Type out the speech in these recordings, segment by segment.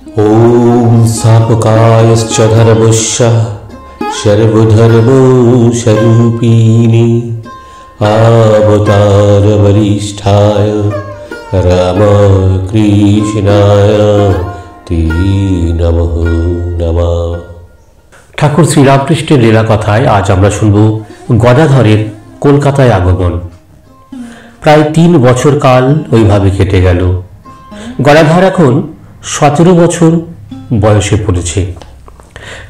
ॐ स्थापकायश्च धर्मस्य सर्वधर्मस्वरूपिणे अवतारवरिष्ठाय रामकृष्णाय ते नमः नमः। ঠাকুর শ্রীরামকৃষ্ণের লীলা কথায় আজ আমরা শুনব গদাধরের কলকাতায় আগমন। প্রায় 3 বছর কাল ওইভাবে কেটে গেল। গদাধর এখন 17 বছর বয়সে পড়েছে।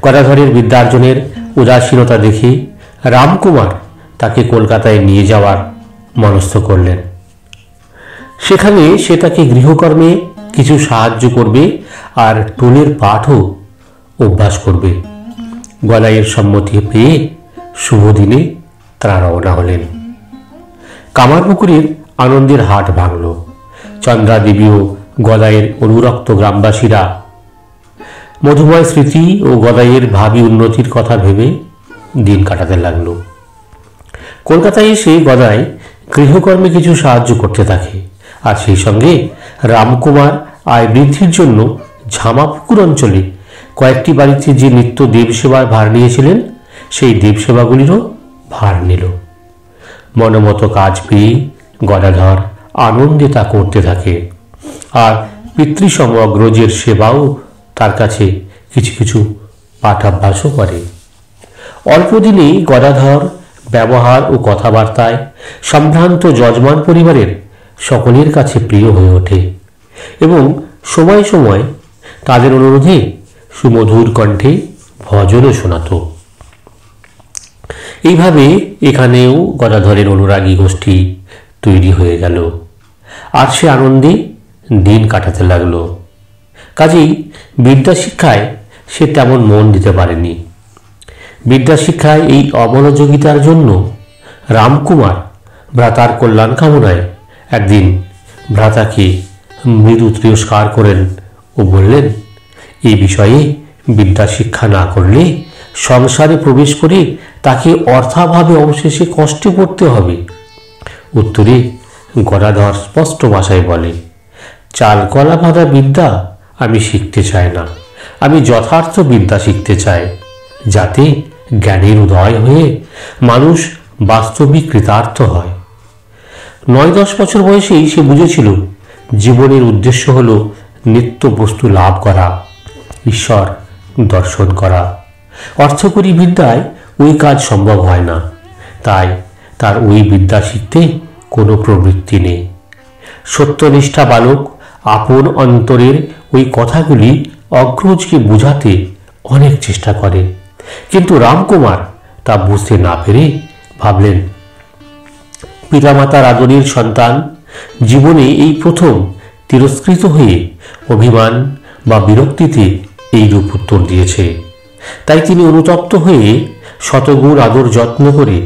গদাধরের বিদ্যার্জনের উদাসীনতা দেখে রামকুমার তাকে কলকাতায় নিয়ে যাওয়ার মনস্থ করলেন। সেখানে সে তাকে গৃহকর্মে কিছু সাহায্য করবে আর টোলের পাঠও অভ্যাস করবে। গদাইয়ের সম্মতি পেয়ে শুভ দিনে তারা রওনা হলেন। কামারপুকুরের আনন্দের হাট ভাঙল। চন্দ্রা দেবী ও গদাইয়ের অনুরক্ত গ্রামবাসীরা মধুময় স্মৃতি ও গদাইয়ের ভাবী উন্নতির কথা ভেবে দিন কাটাতে লাগলো। কলকাতায় এসে গদাই গৃহকর্মে কিছু সাহায্য করতে থাকে, আর সেই সঙ্গে রামকুমার আয় বৃদ্ধির জন্য ঝামাপুকুর অঞ্চলে কয়েকটি বাড়িতে যে নিত্য দেবসেবার ভার নিয়েছিলেন সেই দেবসেবাগুলিরও ভার নিল। মনোমতো কাজ পেয়ে গদাধর আনন্দে তা করতে থাকে, আর পিতৃসম অগ্রজের সেবাও তার কাছে কিছু কিছু পাঠাভ্যাসও করে। অল্প দিনেই গদাধর ব্যবহার ও কথাবার্তায় সম্ভ্রান্ত যজমান পরিবারের সকলের কাছে প্রিয় হয়ে ওঠে এবং সময় সময় তাদের অনুরোধে সুমধুর কণ্ঠে ভজনও শোনাত। এইভাবে এখানেও গদাধরের অনুরাগী গোষ্ঠী তৈরি হয়ে গেল, আর সে আনন্দে দিন কাটাতে লাগলো। কাজেই বিদ্যা শিক্ষায় সে তেমন মন দিতে পারেনি। বিদ্যা শিক্ষায় এই অমনোযোগিতার জন্য রামকুমার ভ্রাতার কল্যাণ কামনায় একদিন ভ্রাতাকে মৃদু তিরস্কার করেন ও বললেন, এই বিষয়ে বিদ্যা শিক্ষা না করলে সংসারে প্রবেশ করে তাকে অর্থাভাবে অবশেষে কষ্টে পড়তে হবে। উত্তরে গদাধর স্পষ্ট ভাষায় বলে, চাল কলা বাঁধা বিদ্যা আমি শিখতে চাই না, আমি যথার্থ বিদ্যা শিখতে চাই, যাতে জ্ঞানের উদয় হয়ে মানুষ বাস্তবিক কৃতার্থ হয়। 9-10 বছর বয়সেই সে বুঝেছিল জীবনের উদ্দেশ্য হল নিত্য বস্তু লাভ করা, ঈশ্বর দর্শন করা। অর্থকরী বিদ্যায় ওই কাজ সম্ভব হয় না, তাই তার ওই বিদ্যা শিখতে কোনো প্রবৃত্তি নেই। সত্যনিষ্ঠা বালক আপন অন্তরের ওই কথাগুলি অগ্রজকে বুঝাতে অনেক চেষ্টা করে, কিন্তু রামকুমার তা বুঝতে না পেরে ভাবলেন, পিতামাতার আদরের সন্তান জীবনে এই প্রথম তিরস্কৃত হয়ে অভিমান বা বিরক্তিতে এইরূপ উত্তর দিয়েছে। তাই তিনি অনুতপ্ত হয়ে শতগুণ আদর যত্ন করে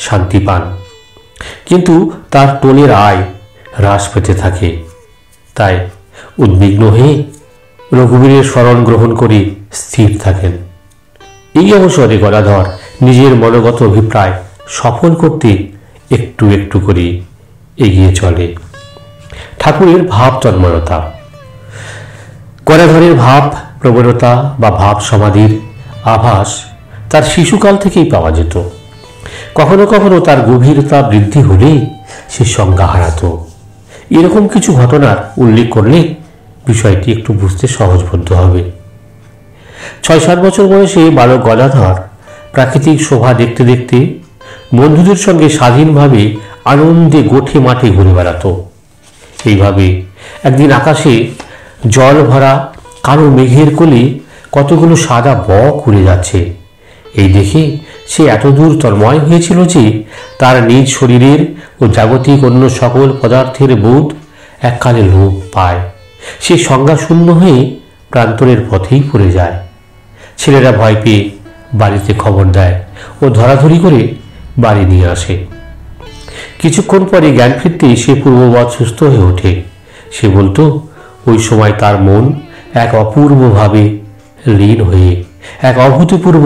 শান্তি পান, কিন্তু তার টোলের আয় হ্রাস পেতে থাকে। তাই উদ্বিগ্ন হয়ে রঘুবীরের শরণ গ্রহণ করে স্থির থাকেন। এই অবসরে গদাধর নিজের মনোগত অভিপ্রায় সফল করতে একটু একটু করে এগিয়ে চলে। ঠাকুরের ভাব তন্ময়তা। গদাধরের ভাব প্রবণতা বা ভাব সমাধির আভাস তার শিশুকাল থেকেই পাওয়া যেত। কখনো কখনো তার গভীরতা বৃদ্ধি হলে সে সংজ্ঞা হারাত। এরকম কিছু ঘটনার উল্লেখ করলে বিষয়টি একটু বুঝতে সহজবোধ্য হবে। 6-7 বছর বয়সে বালক গদাধর প্রাকৃতিক শোভা দেখতে দেখতে বন্ধুদের সঙ্গে স্বাধীনভাবে আনন্দে গোঠে মাঠে ঘুরে বেড়াত। এইভাবে একদিন আকাশে জল ভরা কালো মেঘের কোলে কতগুলো সাদা বক উড়ে যাচ্ছে। এই দেখে সে এতদূর তন্ময় হয়েছিল যে তার নিজ শরীরের ও জাগতিক অন্য সকল পদার্থের বোধ এককালে লোপ পায়। সে সংজ্ঞা শূন্য হয়ে প্রান্তরের পথেই পড়ে যায়। ছেলেরা ভয় পেয়ে বাড়িতে খবর দেয় ও ধরাধরি করে বাড়ি নিয়ে আসে। কিছুক্ষণ পরে জ্ঞান ফিরতেই সে পূর্ববৎ সুস্থ হয়ে ওঠে। সে বলতো, ওই সময় তার মন এক অপূর্বভাবে লীন হয়ে এক অভূতপূর্ব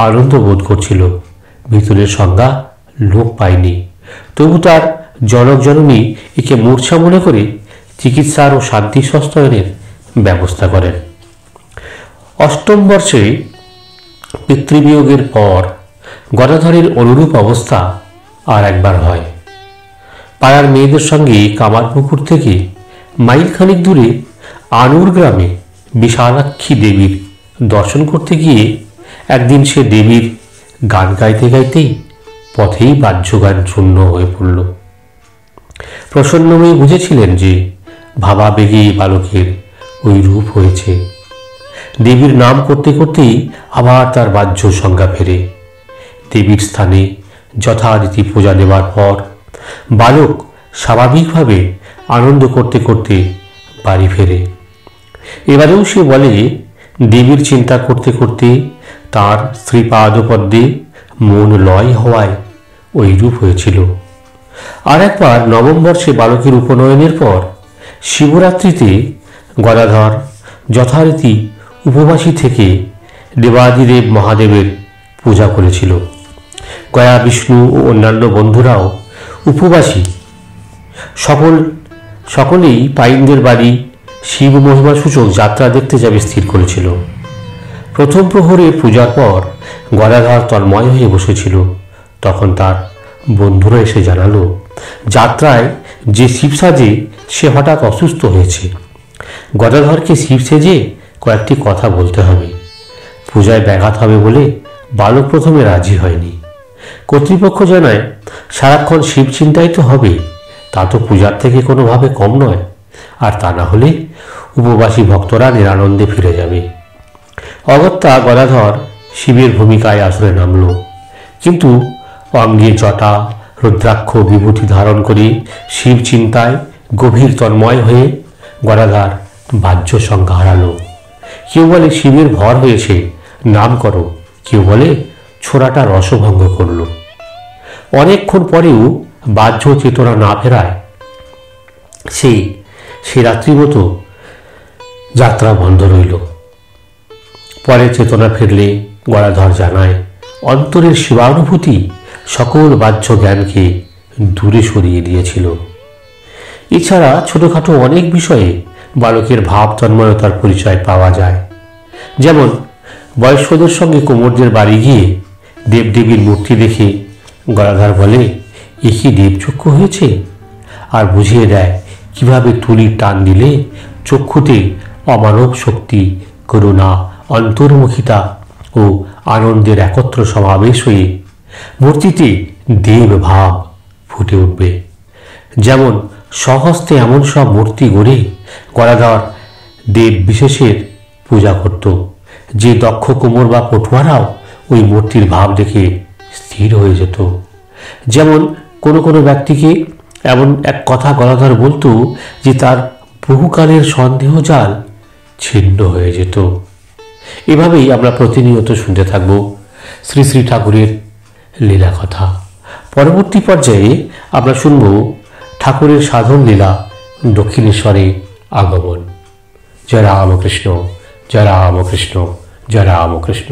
আনন্দ বোধ করছিল। ভিতরের সংজ্ঞা লোপ পায়নি, তবু তার জনক জননী একে মূর্ছা মনে করে চিকিৎসার ও শান্তি সস্তয়নের ব্যবস্থা করেন। অষ্টম বর্ষে পিতৃবিয়োগের পর গদাধরের অনুরূপ অবস্থা আর একবার হয়। পাড়ার মেয়েদের সঙ্গে কামারপুকুর থেকে মাইলখানিক দূরে আনুর গ্রামে বিশালাক্ষী দেবীর দর্শন করতে গিয়ে একদিন সে দেবীর গান গাইতে গাইতেই পথেই বাহ্যগান শূন্য হয়ে পড়ল। প্রসন্নময়ী বুঝেছিলেন যে ভাবাবেগে বালকের ওই রূপ হয়েছে। দেবীর নাম করতে করতেই আবার তার বাহ্য সংজ্ঞা ফেরে। দেবীর স্থানে যথারীতি পূজা দেওয়ার পর বালক স্বাভাবিকভাবে আনন্দ করতে করতে বাড়ি ফেরে। এবারেও সে বলে দেবীর চিন্তা করতে করতে তার শ্রীপাদপদ্মে মন লয় হওয়ায় ওই রূপ হয়েছিল। আর একবার নবম বর্ষে বালকের উপনয়নের পর শিবরাত্রিতে গদাধর যথারীতি উপবাসী থেকে দেবাদিদেব মহাদেবের পূজা করেছিল। গয়া বিষ্ণু ও অন্যান্য বন্ধুরাও উপবাসী। সকলেই পাইনদের বাড়ি শিব মহিমা সূচক যাত্রা দেখতে যাবে স্থির করেছিল। প্রথম প্রহরে পূজার পর গদাধর তন্ময় হয়ে বসেছিল। তখন তার বন্ধুরা এসে জানালো যাত্রায় যে শিব সাজে সে হঠাৎ অসুস্থ হয়েছে। গদাধরকে শিব সেজে কয়েকটি কথা বলতে হবে। পূজায় ব্যাঘাত হবে বলে বালক প্রথমে রাজি হয়নি। কর্তৃপক্ষ জানায় সারাক্ষণ শিব চিন্তাই তো হবে, তা তো পূজার থেকে কোনোভাবে কম নয়, আর তা না হলে উপবাসী ভক্তরা নিরানন্দে ফিরে যাবে। অগত্যা গদাধর শিবের ভূমিকায় আসরে নামল, কিন্তু অঙ্গে জটা রুদ্রাক্ষ বিভূতি ধারণ করে শিব চিন্তায় গভীর তন্ময় হয়ে গদাধর বাহ্য সংজ্ঞা হারালো। কেউ বলে শিবের ভর হয়েছে, নাম করো, কেউ বলে ছোড়াটা রসভঙ্গ করল। অনেকক্ষণ পরেও বাহ্য চেতনা না ফেরায় সে রাত্রি মতো যাত্রা বন্ধ রইল। পরে চেতনা ফিরলে গদাধর জানায় অন্তরের শিবানুভূতি সকল বাহ্য জ্ঞানকে দূরে সরিয়ে দিয়েছিল। এছাড়া ছোটখাটো অনেক বিষয়ে বালকের ভাব তন্ময়তার পরিচয় পাওয়া যায়। যেমন বয়স্কদের সঙ্গে কুমোরদের বাড়ি গিয়ে দেবদেবীর মূর্তি দেখে গদাধর বলে এ কি দেবচক্ষু হয়েছে, আর বুঝিয়ে দেয় কিভাবে তুলির টান দিলে চক্ষুতে অমানব শক্তি, করুণা, অন্তর্মুখিতা ও আনন্দের একত্র সমাবেশ হয়ে মূর্তিতে দেব ভাব ফুটে উঠবে। যেমন স্বহস্তে এমন সব মূর্তি গড়ে গদাধর দেব বিশেষের পূজা করত যে দক্ষ কুমোর বা পটুয়ারাও ওই মূর্তির ভাব দেখে স্থির হয়ে যেত। যেমন কোনো ব্যক্তিকে এমন এক কথা গদাধর বলতো যে তার বহুকালের সন্দেহ জাল ছিন্ন হয়ে যেত। এভাবেই আমরা প্রতিনিয়ত শুনতে থাকব শ্রী শ্রী ঠাকুরের লীলা কথা। পরবর্তী পর্যায়ে আমরা শুনব ঠাকুরের সাধন লীলা দক্ষিণেশ্বরে আগমন। জয় রামকৃষ্ণ, জয় রামকৃষ্ণ, জয় রামকৃষ্ণ।